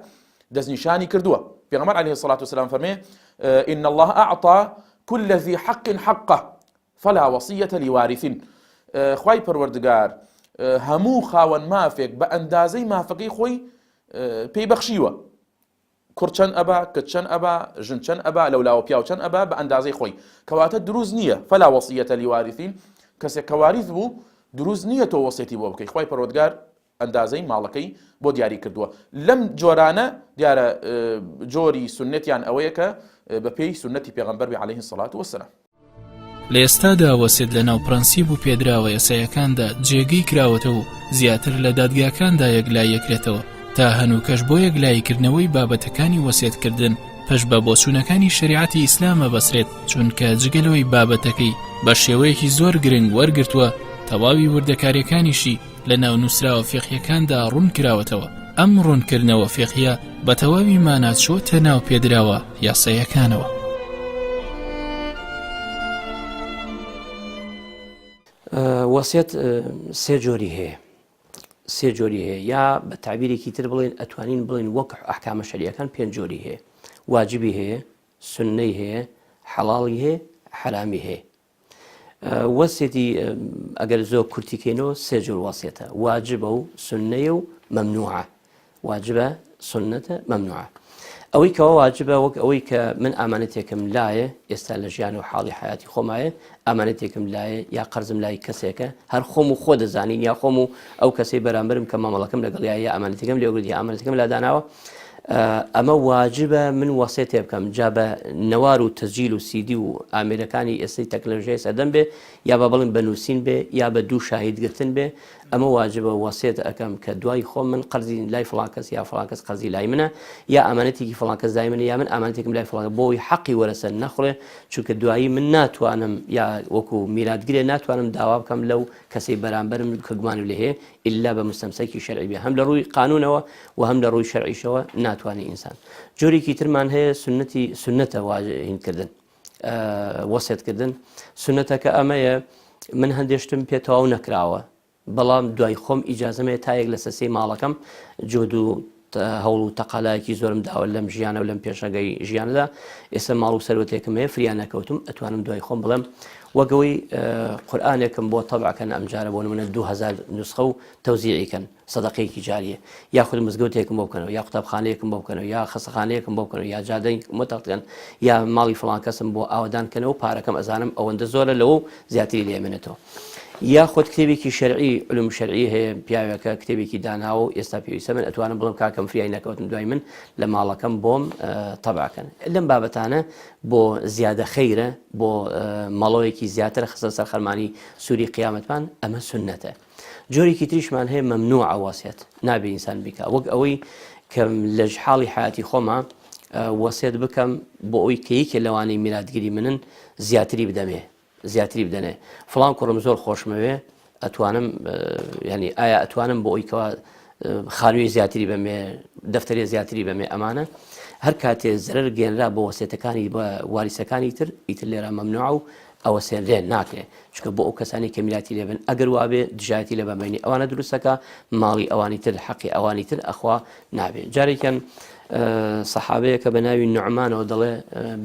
دەستنیشانی کردووە. پێغەمبەر عەلەیهی سەڵات وسەلام فەرمێ ئین الله ئەعطا كل ذي حق حقه فلا وصية لوارث. خوای پەروەردگار هەموو خاوەن مافێک بە ئەندازەی مافەکەی خۆی پێی بەخشیوە. کوڕ چەند ئەبا، کچ چەند ئەبا، ژن چەند ئەبا، لەولاوە پیاو چەند ئەبا، بە ئەندازەی خۆی. کەواتە دروست نییە فلا وصية لوارث، کەسێک کە واریث بوو دروست نییە تۆ وەسیەتی بۆ بکەی. خوای پەروەردگار ئەندازەی ماڵەکەی بۆ دیاری کردووە. لەم جۆرانە دیارە جۆری سنەتیان ئەوەیە کە بە پێی سنەتی پێغەمبەر عەلەیهی سەڵات وەسەلام. لە ئێستادا وەسیەت لە ناو پرەنسیب و پێدراوە یاساییەکاندا جێگەی کراوەتەوە و زیاتر لە دادگاکاندا یەکلای یەکرێتەوە تا هەنووکەش بۆ یەکلایکردنەوەی بابەتەکانی وەسیەتکردن پەش بە بۆچوونەکانی شریعەتی ئیسلامە بەسرێت، چونکە جگەلەوەی بابەتەکەی بە شێوەیەکی زۆر گرنگ وەرگرتووە، تەواوی وردەکاریەکانیشی لە ناو نووسراوە فێقیەکاندا ڕوون کراوەتەوە. ئەم ڕوونکردنەوە فێقیە بە تەواوی مانات چۆتە ناو پێدراوە یاساییەکانەوە. وەسیەت سێ جۆری هەیە، یا بە تعبیرێکی تر بڵێن ئەتوانین بڵێن وەک ئەحکامە شەریعەکان پێنج جۆری هەیە. واجبی هەیە، سنەی هەیە، حەڵاڵی هەیە، حەرامی هەیە. وەسیەتی ئەگەر زۆر کورتیکەینەوە سێ جۆر وەسیەتە: واجبە و سنەیە و مەمنوعە. واجبە، سنەتە، مەمنوعە. ئەوەی کەەوە واجبە وەک ئەوەی کە من ئامانەتێکم لایە ئێستا لە ژیان و حاڵی حیاتی خۆمایە، ئامانەتێکم لایە یا قەرزم لای کەسێکە، هەر خۆم و خۆ دەزانین، یا خۆم و ئەو کەسەی بەرامبرم کە مامەڵەکەم لەگەڵ یا ئامانەتەکەم لێوەگرت یا ئامانەتەکەم لاداناوە، ئەمە واجبە من وەسیەتێ بکەم. جا بە نەوار و تەسجیل و سیدی و ئامێرەکانی ئێستای تەکنۆلۆژیای سەردەم بێ، یا بە بڵێن بەنووسین بێ، یا بە دوو شاهیدگرتن بێ، ئەمە واجبە وەسیەت ئەەکەم کە دوای خۆم من قەرزی لای فڵان کەس یا فڵان کەس قەرزی لای منە، یا ئامانەتێکی فڵان کەس لای منە، یا من ئامانەتێکم لای فڵان بۆی حەقی وەرەسە نەخڕێ، چونکە دوایی من ناتوانم یا وەکو میراتگرێ ناتوانم داوا بکەم لەو کەسەی بەرامبەرم کە گومانم لێ هەیە ئللا بە مستەمسەکی شەرعی بێ، هەم لە ڕووی قانونەوە و هەم لە ڕووی شەرعیشەوە ناتوانێت ئینسان. جۆرێکی ترمان هەیە سنەتە واژهینکردن، وەسیەتکردن. سنەتەکە ئەمەیە من هەندێشتم پێتەواو نەکراوە، بەڵام دوای خۆم ئیجازەمەیە تایەک لە سەسەی ماڵەکەم جۆد و هەوڵ و تەقالایەکی زۆرم داوە لەم ژیانە و لەم پێشەگەی ژیانەدا، ئێستا ماڵ و سەروەتێکم هەیە فریان نەکەوتم، ئەتوانم دوای خۆم بڵێم وەگەوەی قورئانێکم بۆ تەبعکەن ئەمجارە بۆ نمونە 2000 نوسخە و تەوزیعیکەن سەدەقەیەکی جاریە، یاخود مزگەوتێکم بۆ بکەنەوە، یا قوتابخانەیەکم بۆ بکەنەوە، یا خەستەخانەیەکم بۆ بکەنەوە، یا جادەی متەقەن، یا ماڵی فڵان کەسم بۆ ئاوادانکەنەوە پارەکەم ئەزانم ئەوەندە زۆرە لەوە زیاتری لێمێنێتەوە. یا خۆت کتێبێکی شەرعی علوم شەرعی هەیە، پیاوێکە کتێبێکی داناوە ئێستا پێویستە من ئەتوانم بڵم کاکەم فریای نەکەوتم دوای من لە ماڵەکەم بۆم تەبعکەن. لەم بابەتانە بۆ زیادە خەیرە، بۆ مەڵەوەیەکی زیاتر خستە سەر خەرمانی سووری قیامەتمان، ئەمە سنەتە. جۆرێکی تریشمان هەیە مەمنوعە وەسیەت، نابێ ئینسان بیکا، وەک ئەوەی کە لە حاڵی حیاتی خۆمە وەسیەت بکەم بۆ ئەوی کە یەکێ لەوانەی میراتگیری منن زیاتری بدەنێ، فڵان کوڕم زۆر خۆشمەوێ، ئەتوانم ینی ئایا ئەتوانم بۆ ئەوی کەوا خانووی زیاتری بەمێ، دەفتەرێ زیاتری بەمێ، ئەمانە هەر کاتێ زەرەر گێنرا بۆ وەسیەتەکانی بە واریسەکانی تر ئیتر لێرە مەمنوعە و ئەوە سێنرێن ناکرێت چکە بۆ ئەو کەسانی کە میراتی لێبن ئەگەر وابێ دژایەتی لە بەمێنی ئەوانە دروستەکە ماڵی ئەوانی تر حەقی ئەوانی تر ئەخوا نابێت. جارێکیان سەحابەیە کە بە ناوی نوعمانەوە دەڵێ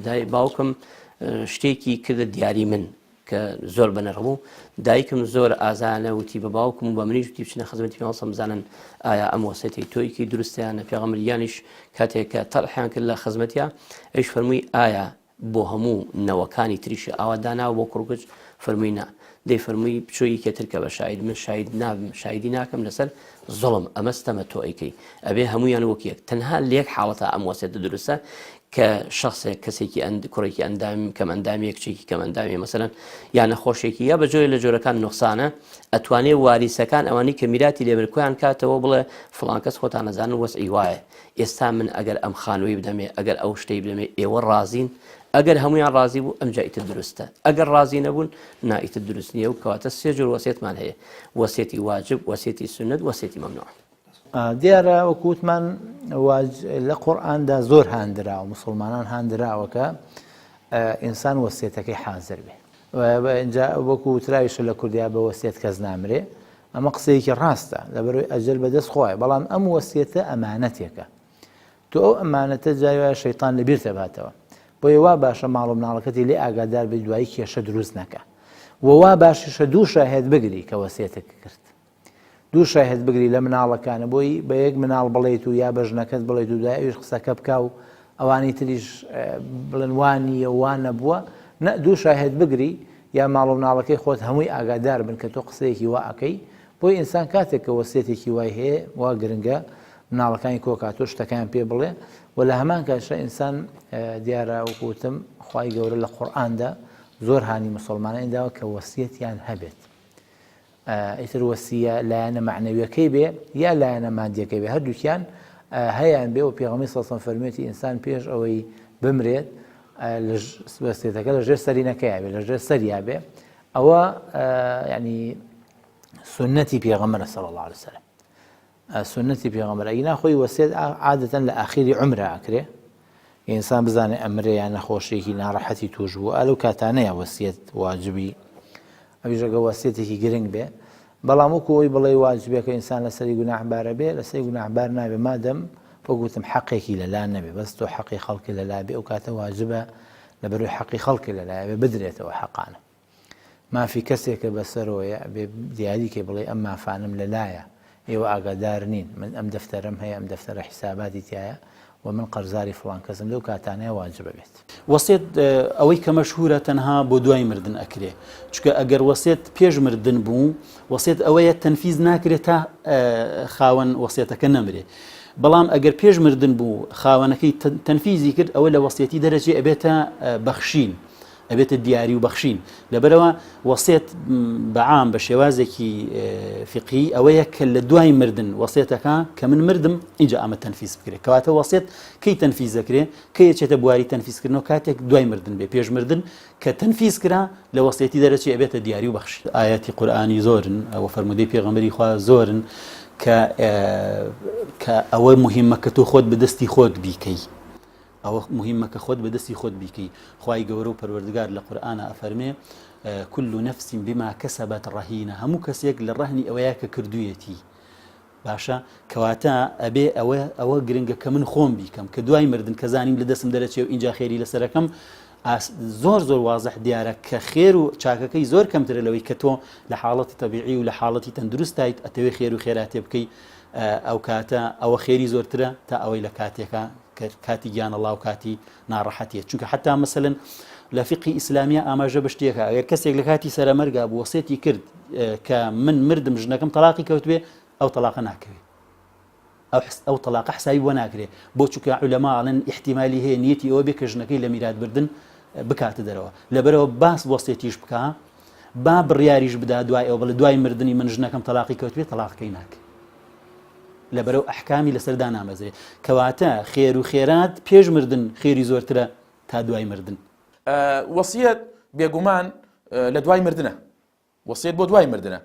دای باوکم شتێکی کردە دیاری من کە زۆر بەنەڕبوو دایکم زۆر ئازانە وتی بە باوکم و بە منیش وتی بچنە خزمەتی پێغەمبەر بزانن ئایا ئەم وەسیەتەی تۆیکی دروستیانە پێغەمبەریانیش کاتێک کە تەڵحیان کرد لە خزمەتیە ئەویش فەرمووی ئایا بۆ هەموو نەوەکانی تریشی ئاوا داناوە بۆ کوڕکوچ فەرمووی نا دەی فەرمووی بچۆی کێتر کە بە شاید من شاید نابم شایدی ناکەم لەسەر زوڵم ئەمەستەمە تۆ ئەیکەی ئەبێ هەمویان وەکیەک تەنها لێک حاڵەتە ئەم وەسیەتە دروستە کە شخصێک کەسێکی کوڕێکی ئەندام کەم ئەندامی کچێکی کەم ئەندامی مەسەلەن یان نەخۆشێکی یا بەجۆی لە جۆرەکان نوقسانە ئەتوانێ واریسەکان ئەوانی کە میراتی لێبن کۆیان کاتەوە بڵێ فڵان کەس خۆتان نەزانن وەسعی وایە ئێستا من ئەگەر ئەم خانووی بدەمێ ئەگەر ئەو شتەی بدەمێ ئێوە ڕازین ئەگەر هەمویان ڕازی بوو ئەمجا ئیتر دروستە ئەگەر ڕازی نەبوون نائیتر دروست نییە و کەواتە سێ جۆر وەسیەتمان هەیە وەسیەتی واجب وەسیەتی سنت وەسیەتی مەمنوع. دیارە وەکووتمان لە قورئاندا زۆر هاندراوە مسلمانان هاندراوە کە ئینسان وەسیەتەکەی حازر بێ اینجا وەکو تراویشە لە کوردیا بە وەسیەت کەس نامرێ ئەمە قسەیەکی ڕاستە لەبەرەوەی ئەجەل بەدەست خۆیە بەڵام ئەم وەسیەتە ئەمانەتێکە تۆ ئەو ئەمانەتە جای وایە شەیطان لەبیر دەباتەوە بۆیە وا باشە ماڵ و مناڵەکەتی لێ ئاگادار بێ دوایی کێشە دروست نەکە ووا باشیشە دوو شاهێد بگری کە وەسیەتێک کرد دوو شاهێد بگری لە مناڵەکانە بۆی بە یەک مناڵ بڵێیت و یا بەژنەکەت بڵێیت و دوایەویش قسەکە بکە و ئەوانی تریش بڵێن وانیە وان نەبووە دوو شاهێد بگری یا ماڵ و مناڵەکەی خۆت هەمووی ئاگادار بن کە تۆ قسەیەکی وا ئەکەی بۆی ئینسان کاتێک کە وەسیەتێکی وای هەیە وا گرنگە مناڵەکانی کۆکاتۆ شتەکان پێ بڵێ و لە هەمان کاتشە ئینسان دیارە وەکوتم خوای گەورە لە قورئاندا زۆر هانی مسلمانان داوە کە وەسیەتیان هەبێت ئیتر وەسیە لایەنە معنەویەکەی بێ یا لایەنە مادیەکەی بێ هەردووکیان هەیەیان بێ و پێغەمبەری صلی الله علیه و فەرموویەتی ئینسان پێش ئەوەی بمرێت وەسیەتەکە لەژێر سەرینەکەیە بێ لەژێر سەریا بێ ئەوە یعنی سنەتی پێغەمبەرە صلی الله علیه وسلم سنەتی پێغەمبەرە ئەگەر ناخۆی وەسیەت عادەتەن لە ئاخری عومرە ئەکرێ ئینسان بزانێ ئەمرێ یان نەخۆشیێکی ناڕەحەتی توش بوو ئەلەو کاتانەیە وەسیەت واجبی ئەویش ئەگە وەسیەتێکی گرنگ بێ بەڵام وەکو ئەوی بڵێ واجبێکە ئینسان لەسەری گوناحبارە بێ لەسەری گوناحبار نابێ مادەم وەگوتم حەقێکی لەلا نەبێ بەس تۆ حەقی خەڵکی لەلا بێ ئەو کاتە واجبە لەبەروی حەقی خەڵکی لەلایە بێ بدرێتەوە حەقانە مافی کەسێکە بەسەرەوەیە بێ دیاریکێ بڵێ ئەم مافانم لەلایە ئێوە ئاگادار نین من ئەم دەفتەرم هەیە ئەم دەفتەرە حیساباتی تایە و من قەرزاری فڵان کەسم لەو کاتانەیە واجبە بێت. وەسیەت ئەوەی کە مەشهورە تەنها بۆ دوای مردن ئەکرێ چونکە ئەگەر وەسیەت پێش مردن بوو وەسیەت ئەوەیە تەنفیز ناکرێت تا خاوەن وەسیەتەکە نەمرێ بەڵام ئەگەر پێش مردن بوو خاوەنەکەی تەنفیزی کرد ئەوە لە وەسیەتی دەرەجێ ئەبێتە بەخشین ئەبێتە دیاری و بەخشین لەبەرەوە وەسیەت بەعام بە شێوازێکی فقهی ئەوەیە کە لە دوای مردن وەسیەتەکە کە من مردم اینجا ئەمە تەنفیز بکرێت کەواتە وەسیەت کەی تەنفیز دەکرێت کە یەکێتە بواری تەنفیزکردنەوە کاتێک دوای مردن بێ پێش مردن کە تەنفیز کرا لە وەسیەتی دەرەجێ ئەبێتە دیاری و بەخشین. ئاەتی قورئانی زۆرن ئەوە فەرمودەی پێغەمبەری خوا زۆرن کە ئەوە موهیمە کە تۆ خۆت بەدەستی خۆت بیکەی ئەوە مهمە کە خۆت بەدەستی خۆت بیکەی خوای گەورە و پەروەردگار لە قورئانە ئەفەرمێ كل نفس بما كسبت رهينة هەموو کەسێک لە ڕەهنی ئەوەیە کە کردوویەتی باشە کەواتە ئەبێ ئەوە گرنگە کە من خۆم بیکەم کە دوای مردن کە زانیم لە دەستم دەرەچێ و اینجا خێری لەسەرەکەم زۆر واضح دیارە کە خێر و چاکەکەی زۆر کەمترە لەوەی کە تۆ لە حاڵەتی تەبیعی و لە حاڵەتی تەندروستیت ئەتەوێ خێر و خێراتێ بکەی ئەو کاتە ئەوە خێری زۆرترە تا ئەوەی لە کاتێکە کاتی گیان الله و کاتی ناڕەحەتیە چونکە حتا مثلا لە فقهی ئیسلامیە ئاماژە بە شتێکە ئەگەر کەسێک لە کاتی سەرمەرگا بوو وەسیەتی کرد کە من مردم ژنەکەم تەلاقی کەوتوێ ئەو تەلاقە ناکەوێت ئەو تەلاقە حسابی بۆ ناکرێت بۆ چونکە عولەما ئەڵێن احتیمالی هەیە نیەتی ئەوە بێ کە ژنەکەی لە میرات بردن بکاتە دەرەوە لەبەرەوە باس وەسیەتیش بکە با بڕیاریش بدا دوای ئەو بڵێ دوای مردنی من ژنەکەم تەلاقی کەوتوێ تەلاقەکەی ناکە لەبەرەو ئەحکامی لەسەردا نامەزرێ کەواتە خێر و خێرات پێش مردن خێری زۆرترە تا دوای مردن. وەسیەت بێگومان لە دوای مردنە وەسیەت بۆ دوای مردنە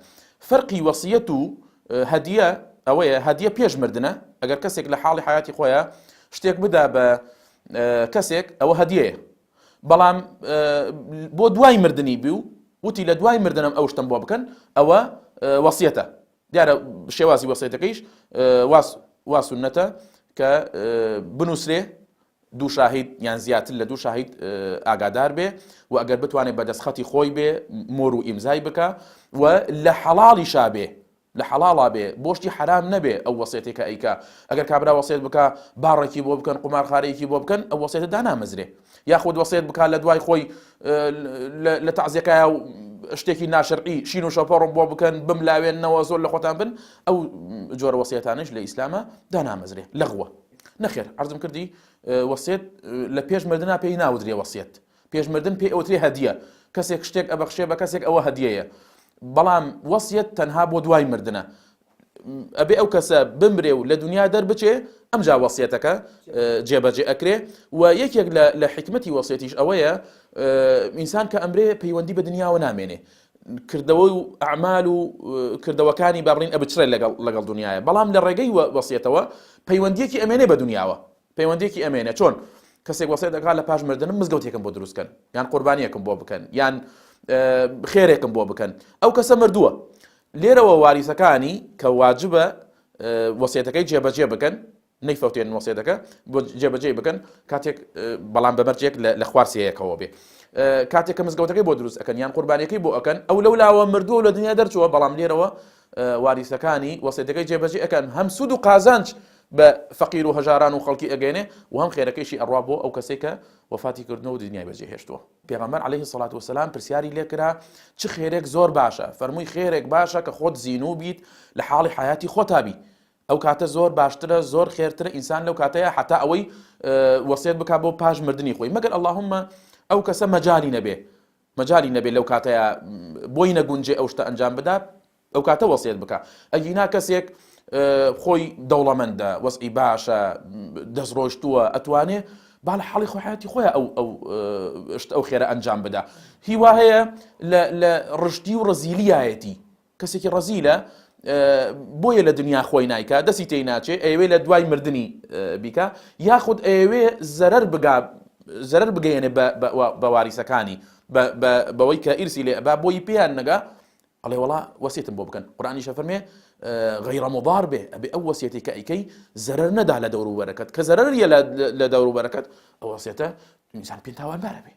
فەرقی وەسیەت و هەدیە ئەوەیە هەدیە پێش مردنە ئەگەر کەسێک لە حاڵی حیاتی خۆیە شتێک بدا بە کەسێک ئەوە هەدیەیە بەڵام بۆ دوای مردنی بی و وتی لە دوای مردنم ئەو شتم بۆ بکەن ئەوە وەسیەتە دیارە شێوازی وەسیەتەکەیش وا سونەتە کە بنووسرێ دوو شاهید یان زیاتر لە دوو شاهید ئاگادار بێ و ئەگەر بتوانێت بە دەستخەتی خۆی بێ مۆر و ئیمزای بکە و لە حەڵاڵی شابێ لە حەڵاڵا بێ بۆشتی حرام نەبێ ئەو وەسیەتێکە ئەیکا ئەگەر کابرا وەسیەت بکە باڕێکی بۆ بکەن قومارخارەیەکی بۆ بکەن ئەو وەسیەتە دانامەزرێ یاخود وەسیەت بکە لە دوای خۆی لە تەعزیەکایە و شتێکی ناشەرعی شین و شەپۆڕم بۆ بکەن بملاوێنەوە زۆر لە خۆتان بن ئەو جۆرە وەسیەتانش لە ئیسلامە دانامەزرێ لەغوە نەخێر عەرزم کردی وەسیەت لە پێش مردنا پێی ناودرێ وەسیەت پێش مردن پێی ئەوترێ هەدیە کەسێک شتێک ئەبەخشێ بە کەسێک ئەوە هەدیەیە بەڵام وەسیەت تەنها بۆ دوای مردنە ئەبێ ئەو کەسە بمرێ و لە دنیا دەربچێ ئەمجا وەسیەتەکە جێبەجێ ئەکرێ و یەکێک لە حکمەتی وەسیەتیش ئەوەیە ئینسان کە ئەمرێ پەیوەندی بە دنیاوە نامێنێ کردەوەی و ئەعمال و کردەوەکانی با بڵین ئەبچڕێ لەگەڵ دنیاە بەڵام لە ڕێگەی وەسیەتەوە پەیوەندیەکی ئەمێنێ بە دنیاوە پەیوەندیەکی ئەمێنێ چۆن کەسێک وەسیەت دەکات لە پاش مردنم مزگەوتێکم بۆ دروستکەن یان قوربانیەکم بۆ بکەن یان خێرێکم بۆ بکەن ئەو کەسە مردووە لێرەوە واریسەکانی کە واجبە وەسیەتەکەی جێبەجێ بکەن نەیفەوتێن وەسیەتەکە بۆ جێبەجێ بکەن کاتێک بەڵام بەبەرجێک لە خوارسەیەکەوە بێ کاتێک کە مزگەوتەکەی بۆ دروست ئەکەن یان قوربانیەکەی بۆ ئەکەن ئەو لەولاوە مردووە لە دنیا دەرچووە بەڵام لێرەوە واریسەکانی وەسیەتەکەی جێبەجێ ئەکەن هەم سود و قازانج بە فەقیر و هەژاران و خەڵکی ئەگەێنێ و هەم خێرەکەیشی ئەڕوا بۆ ئەو کەسێک کە وەفاتی کردنەوە و دنیای بەجێهێشتووە پێغەمبەر عەلەیهی سەڵات وەسەلام پرسیاری لێ کرا چ خێرێک زۆر باشە فەرمووی خێرێک باشە کە خۆت زیینوو بیت لە حاڵی حیاتی خۆتابی ئەو کاتە زۆر باشترە زۆر خێرترە ئینسان لەو کاتەیە حتا ئەوەی وەسیەت بکات بۆ پاش مردنی خۆی مەگەر ئەڵڵاهوممە ئەو کەسە مەجالی نەبێ لەو کاتەیە بۆی نەگونجێ ئەو شتە ئەنجام بدا ئەو کاتە وەسیەت بکە ئەگینا کەسێک خۆی دەوڵەمەندە وەزعی باشە دەستڕۆیشتووە ئەتوانێ با لە حاڵی خۆحیاتی خۆیان ئەو خێرە ئەنجام بدا هیوا هەیە لە ڕشتی و ڕزیلیایەتی کەسێکی ڕزیلە بۆیە لە دنیا خۆی نایکە دەستی تێی ناچێ ئەوێ لە دوای مردنی بیکە یاخود ئەوێ زەرەر بگەێنێ بە واریسەکانی بەوەی کە ئیرسی لێ با بۆی پێیان نەگا ئەڵێ وەڵا وەسیەتم بۆ بکەن قورئانیش فەرمێ غەیرە مضار بێ ئەبێ ئەو وەسیەتی کە ئەیکەی زەرەر نەدا لە دەور و بەرەکەت کە زەرەریە لە دەور و بەرەکەت ئەو وەسیەتە ئینسان پێی تاوانبارە بێ